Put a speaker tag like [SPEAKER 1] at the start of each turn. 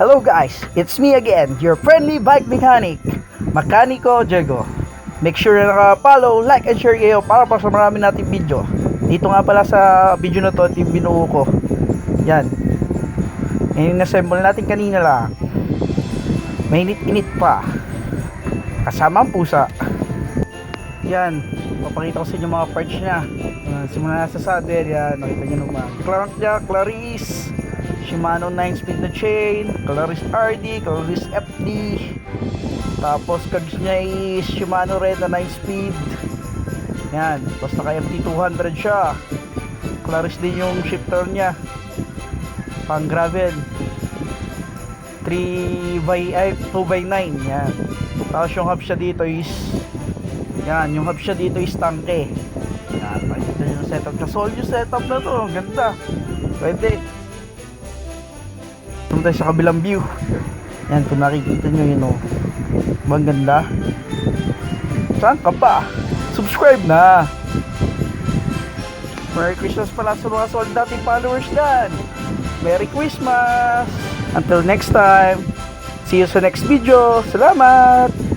[SPEAKER 1] Hello guys, it's me again, your friendly bike mechanic, Mekaniko Diego. Make sure na naka-follow, like, and share kayo para pa sa marami nating video. Dito nga pala sa video na to, yung binuo ko. Yan. Yung assemble natin kanina lang. Mainit-init pa. Kasama ang pusa. Yan. Papakita ko sa inyo mga parts niya. Simula na sa saddle, yan. Nakita nyo naman. Crank niya, Clarice. Shimano 9-speed na chain, Clarice RD, Clarice FD. Tapos cards niya is Shimano Red na 9-speed. Yan, tapos naka FD 200 siya. Clarice din yung shifter niya. Pang gravel. 2x9, yan. Tapos yung hub siya dito is yan, yung hub siya dito is tangke. Yan, makikita nyo yung setup siya. Solid yung setup na to, ganda. Pwede. Punta sa kabilang view. Yan, kung nakikita nyo yun, oh. Bang ganda. Saan ka pa? Subscribe na. Merry Christmas pala sa mga solid dating followers dyan. Merry Christmas. Until next time. See you sa next video. Salamat.